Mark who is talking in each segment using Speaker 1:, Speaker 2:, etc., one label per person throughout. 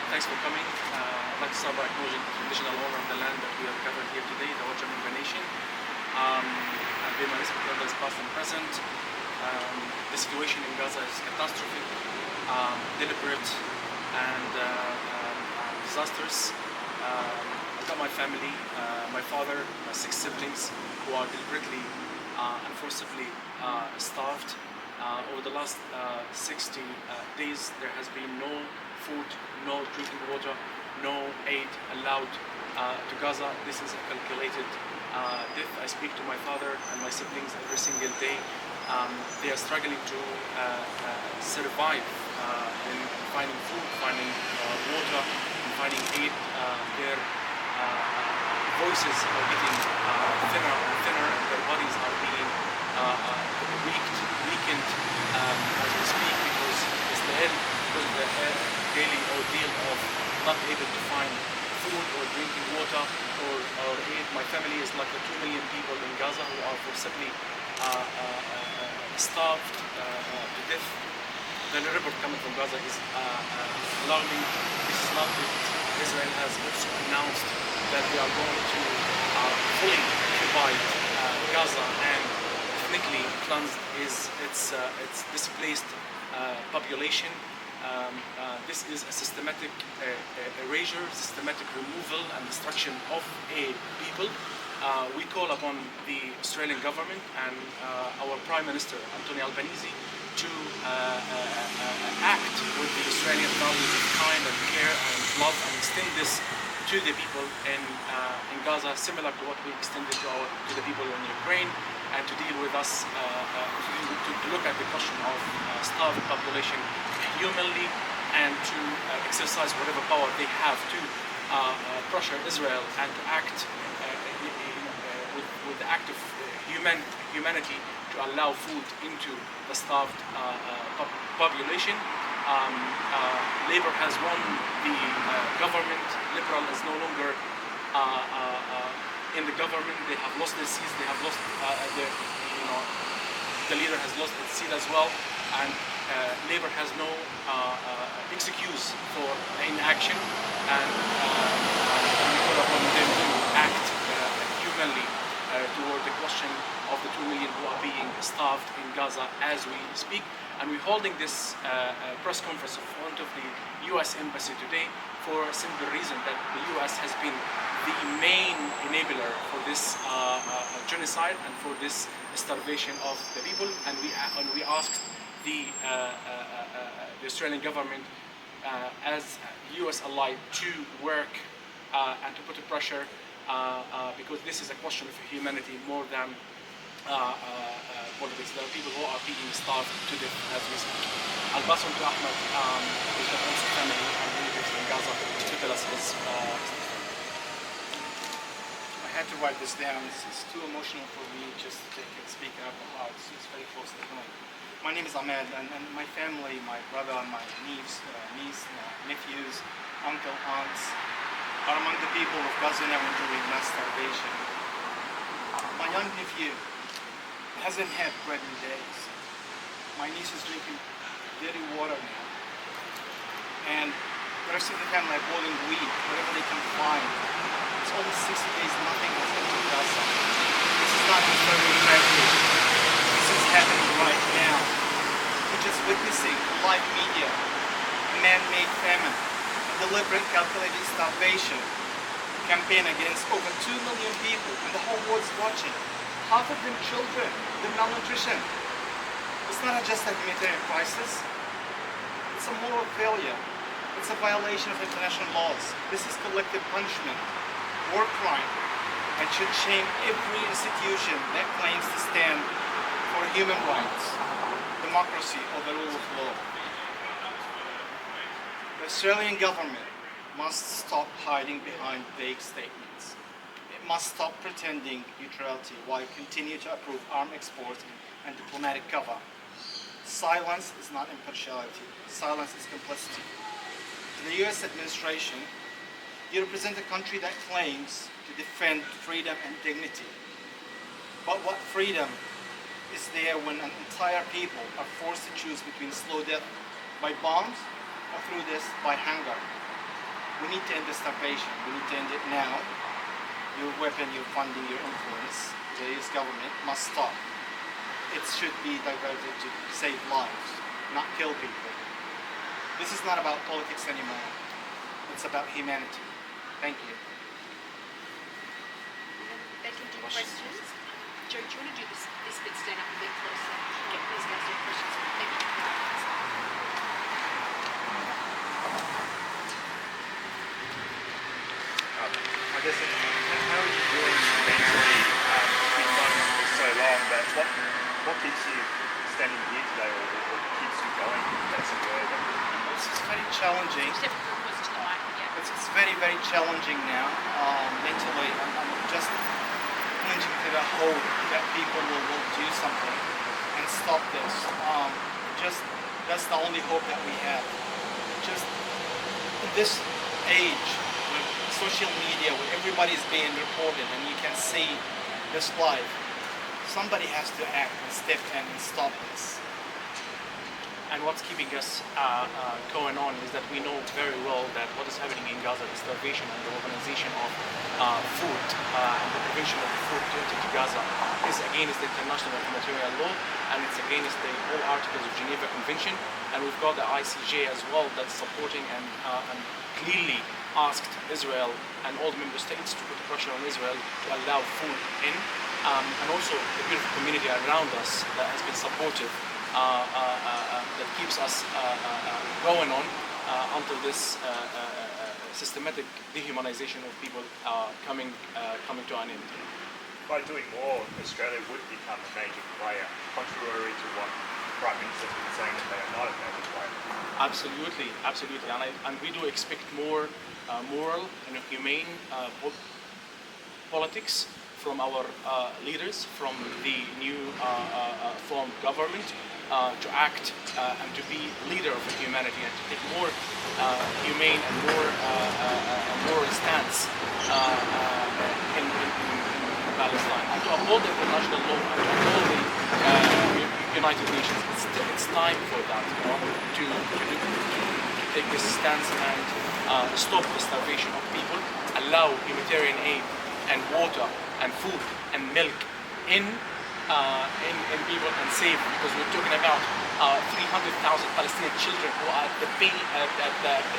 Speaker 1: Thanks for coming. I'd like to start by acknowledging the traditional owner of the land that we are gathered here today, the Wajir Nation. I pay my respect to elders past and present. The situation in Gaza is catastrophic, deliberate, and disastrous. I've got my family, my father, my 6 siblings who are deliberately and forcibly starved. Over the last 60 days, there has been no food, no drinking water, no aid allowed to Gaza. This is a calculated death. I speak to my father and my siblings every single day. They are struggling to survive in finding food, finding water, and finding aid. Their voices are getting thinner and thinner, and their bodies are being weakened as we speak because of the daily ordeal of not able to find food or drinking water or aid. My family is like the 2 million people in Gaza who are forcibly starved to death. The report coming from Gaza is alarming. This is not it. Israel has also announced that they are going to fully occupy Gaza and ethnically cleanse its displaced population. This is a systematic erasure, systematic removal and destruction of a people. We call upon the Australian government and our Prime Minister, Anthony Albanese, to act with the Australian values of kind and care and love and extend this to the people in Gaza, similar to what we extended to the people in Ukraine, and to deal with us, to look at the question of starved population humanly, and to exercise whatever power they have to pressure Israel and to act with the act of humanity to allow food into the starved population. Labour has won the government. Liberal is no longer in the government. They have lost their seats. They have lost the leader has lost its seat as well, and Labour has no excuse for inaction, and we call upon them to act humanly toward the question of the 2 million who are being starved in Gaza as we speak. And we're holding this press conference in front of the US Embassy today for a simple reason that the US has been the main enabler for this genocide and for this starvation of the people. And we asked the Australian government as US ally to work and to put a pressure because this is a question of humanity more than politics. There are people who are being starved to death as we speak. I'll pass on to Ahmed, who's got also family and relatives in Gaza, to tell us his
Speaker 2: I had to write this down. It's too emotional for me just to take it, speak out loud. It's very close to home. My name is Ahmed, and my family, my brother, my niece, nephews, uncle, aunts, are among the people of Gaza now enduring mass starvation. My young nephew hasn't had bread in days. My niece is drinking dirty water now. And the rest of the family are boiling wheat, whatever they can find. It's almost 60 days, nothing has entered Gaza. This is not just very tragic. This is happening right now. We're just witnessing live media, man-made famine, a deliberate calculated starvation campaign against over 2 million people, and the whole world's watching. Half of them children, the malnutrition. It's not just a humanitarian crisis, it's a moral failure. It's a violation of international laws. This is collective punishment, war crime, and should shame every institution that claims to stand for human rights, democracy, or the rule of law. The Australian government must stop hiding behind vague statements. It must stop pretending neutrality while continue to approve arms exports and diplomatic cover. Silence is not impartiality. Silence is complicity. To the US administration, you represent a country that claims to defend freedom and dignity. But what freedom is there when an entire people are forced to choose between slow death by bombs or through this by hunger? We need to end the starvation. We need to end it now. Your weapon, your funding, your influence, the US government must stop. It should be diverted to save lives, not kill people. This is not about politics anymore. It's about humanity. Thank you.
Speaker 3: They can do questions. Joe, do you want to do this bit, stand up a bit closer? Get these guys to questions. Maybe you can answer.
Speaker 4: I guess, how are you doing mentally being running for so long? But what keeps you standing here today, or keeps you going? That's a word.
Speaker 2: This is very challenging.
Speaker 3: Just have to go closer to the mic, yeah.
Speaker 2: It's very, very challenging now. Mentally, I'm just clinging to the hope that people will do something and stop this. Just that's the only hope that we have. Just in this age with social media, where everybody's being reported and you can see this live, somebody has to act and step in and stop this.
Speaker 1: And what's keeping us going on is that we know very well that what is happening in Gaza, the starvation and the organization of food and the provision of food to Gaza is against the international humanitarian law, and it's against the all articles of Geneva Convention. And we've got the ICJ as well that's supporting and clearly asked Israel and all the member states to put pressure on Israel to allow food in, and also the beautiful community around us that has been supportive. That keeps us going on until this systematic dehumanization of people coming to an end.
Speaker 4: By doing more, Australia would become a major player, contrary to what the Prime Minister has been saying, that they are not a major player.
Speaker 1: Absolutely, absolutely, and we do expect more moral and humane politics from our leaders, from the new formed government, to act and to be leader of humanity and to take more humane and more moral stance in Palestine, and to uphold the international law and to uphold the United Nations. It's time for that, to take this stance and stop the starvation of people, allow humanitarian aid and water and food and milk in people and save, because we're talking about 300,000 Palestinian children who are at the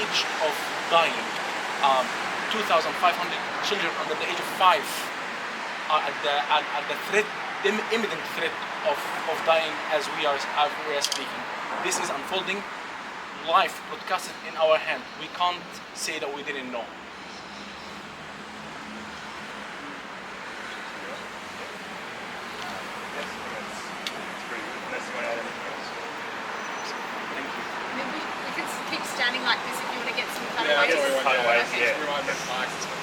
Speaker 1: age of dying. 2,500 children under the age of 5 are at the imminent threat of dying as we are speaking. This is unfolding live, broadcasted in our hand. We can't say that we didn't know.
Speaker 3: Maybe we could keep standing like this if you want to get some kind
Speaker 4: Yeah,
Speaker 3: of
Speaker 4: I guess
Speaker 3: ideas.
Speaker 4: cut away,
Speaker 3: Okay.
Speaker 4: yeah.
Speaker 1: Rewind the mics.